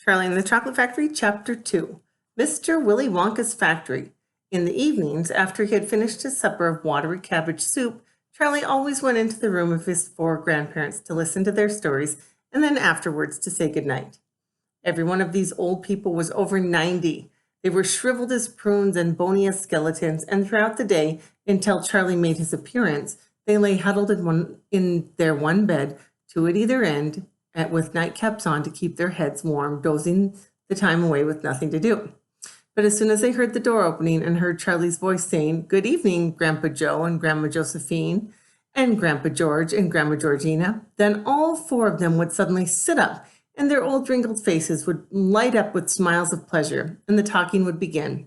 Charlie and the Chocolate Factory, Chapter 2. Mr. Willy Wonka's Factory. In the evenings, after he had finished his supper of watery cabbage soup, Charlie always went into the room of his 4 grandparents to listen to their stories and then afterwards to say goodnight. Every one of these old people was over 90. They were shriveled as prunes and bony as skeletons, and throughout the day, until Charlie made his appearance, they lay huddled in their one bed, 2 at either end, with nightcaps on to keep their heads warm, dozing the time away with nothing to do. But as soon as they heard the door opening and heard Charlie's voice saying, "Good evening, Grandpa Joe and Grandma Josephine, and Grandpa George and Grandma Georgina," then all 4 of them would suddenly sit up, and their old wrinkled faces would light up with smiles of pleasure, and the talking would begin.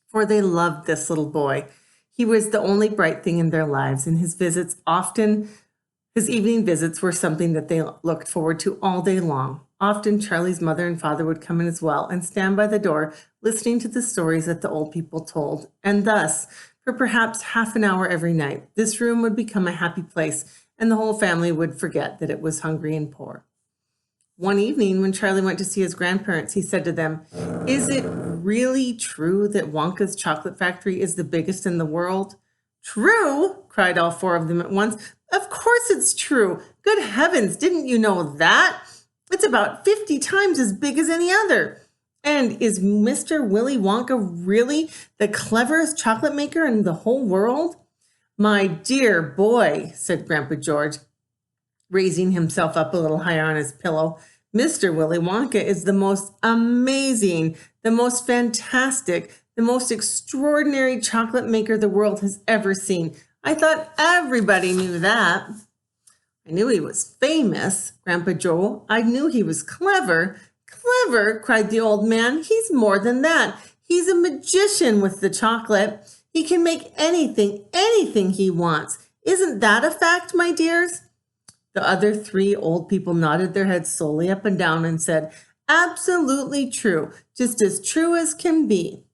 For they loved this little boy. He was the only bright thing in their lives, and his evening visits were something that they looked forward to all day long. Often Charlie's mother and father would come in as well and stand by the door listening to the stories that the old people told. And thus, for perhaps half an hour every night, this room would become a happy place and the whole family would forget that it was hungry and poor. One evening, when Charlie went to see his grandparents, he said to them, "Is it really true that Wonka's chocolate factory is the biggest in the world?" "True?" cried all 4 of them at once. "Of course it's true. Good heavens, didn't you know that? It's about 50 times as big as any other. And is Mr. Willy Wonka really the cleverest chocolate maker in the whole world?" "My dear boy," said Grandpa George, raising himself up a little higher on his pillow, "Mr. Willy Wonka is the most amazing, the most fantastic, the most extraordinary chocolate maker the world has ever seen. I thought everybody knew that." "I knew he was famous, Grandpa Joe. I knew he was clever." "Clever," cried the old man. "He's more than that. He's a magician with the chocolate. He can make anything he wants. Isn't that a fact, my dears?" The other 3 old people nodded their heads slowly up and down and said, "Absolutely true, just as true as can be."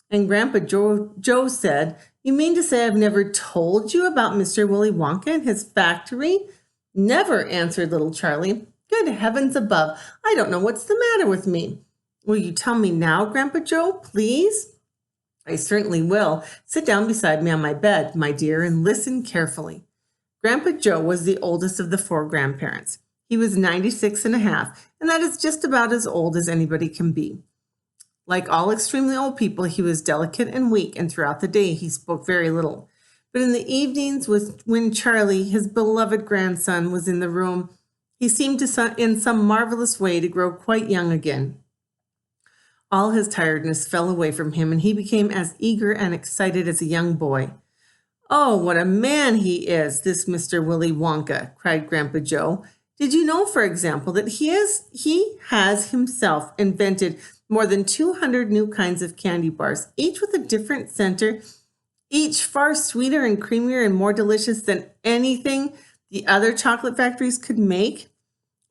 And Grandpa Joe said, "You mean to say I've never told you about Mr. Willy Wonka and his factory?" "Never," answered little Charlie. "Good heavens above, I don't know what's the matter with me." "Will you tell me now, Grandpa Joe, please?" "I certainly will. Sit down beside me on my bed, my dear, and listen carefully." Grandpa Joe was the oldest of the 4 grandparents. He was 96 and a half, and that is just about as old as anybody can be. Like all extremely old people, he was delicate and weak, and throughout the day he spoke very little. But in the evenings, when Charlie, his beloved grandson, was in the room, he seemed in some marvelous way to grow quite young again. All his tiredness fell away from him, and he became as eager and excited as a young boy. "Oh, what a man he is, this Mr. Willy Wonka," cried Grandpa Joe. "Did you know, for example, that he has himself invented more than 200 new kinds of candy bars, each with a different center, each far sweeter and creamier and more delicious than anything the other chocolate factories could make?"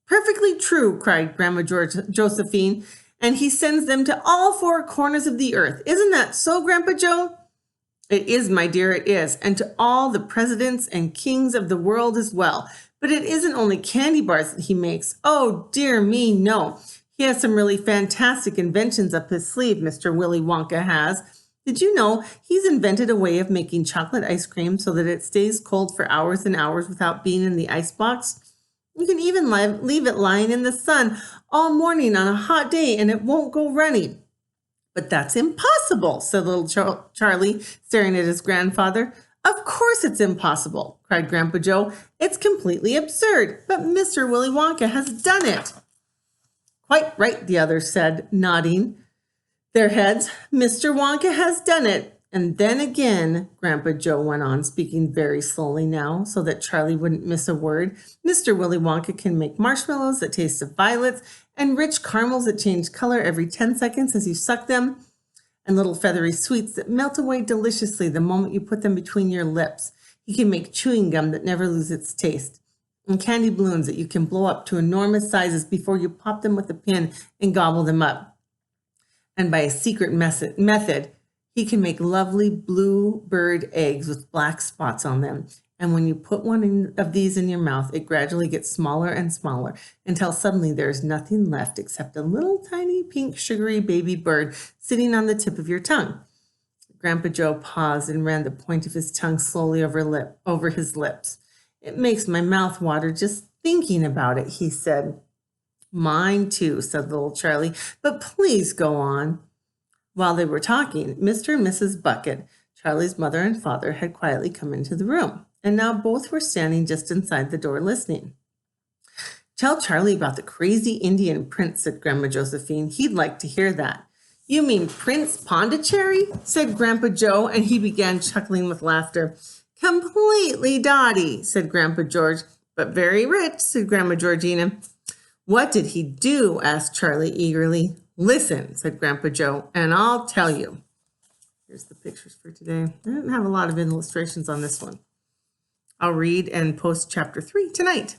"Perfectly true," cried Grandma Josephine, "and he sends them to all 4 corners of the earth. Isn't that so, Grandpa Joe?" "It is, my dear, it is, and to all the presidents and kings of the world as well. But it isn't only candy bars that he makes. Oh, dear me, no. He has some really fantastic inventions up his sleeve, Mr. Willy Wonka has. Did you know he's invented a way of making chocolate ice cream so that it stays cold for hours and hours without being in the icebox? You can even leave it lying in the sun all morning on a hot day and it won't go runny." "But that's impossible," said little Charlie, staring at his grandfather. "Of course it's impossible," cried Grandpa Joe. "It's completely absurd, but Mr. Willy Wonka has done it." "Quite right," the others said, nodding their heads. "Mr. Wonka has done it. And then again," Grandpa Joe went on, speaking very slowly now, so that Charlie wouldn't miss a word, "Mr. Willy Wonka can make marshmallows that taste of violets and rich caramels that change color every 10 seconds as you suck them, and little feathery sweets that melt away deliciously the moment you put them between your lips. He can make chewing gum that never loses its taste, and candy balloons that you can blow up to enormous sizes before you pop them with a pin and gobble them up. And by a secret method, he can make lovely blue bird eggs with black spots on them, And when you put of these in your mouth, it gradually gets smaller and smaller until suddenly there's nothing left except a little tiny pink sugary baby bird sitting on the tip of your tongue. Grandpa Joe paused and ran the point of his tongue slowly over his lips. It makes my mouth water just thinking about it, he said. Mine too, said little Charlie, but please go on. While they were talking, Mr. and Mrs. Bucket, Charlie's mother and father, had quietly come into the room, and now both were standing just inside the door listening. Tell Charlie about the crazy Indian prince, said Grandma Josephine. He'd like to hear that. You mean Prince Pondicherry? Said Grandpa Joe, and he began chuckling with laughter. Completely dotty, said Grandpa George. But very rich, said Grandma Georgina. What did he do? Asked Charlie eagerly. Listen, said Grandpa Joe, and I'll tell you. Here's the pictures for today. I didn't have a lot of illustrations on this one. I'll read and post chapter 3 tonight.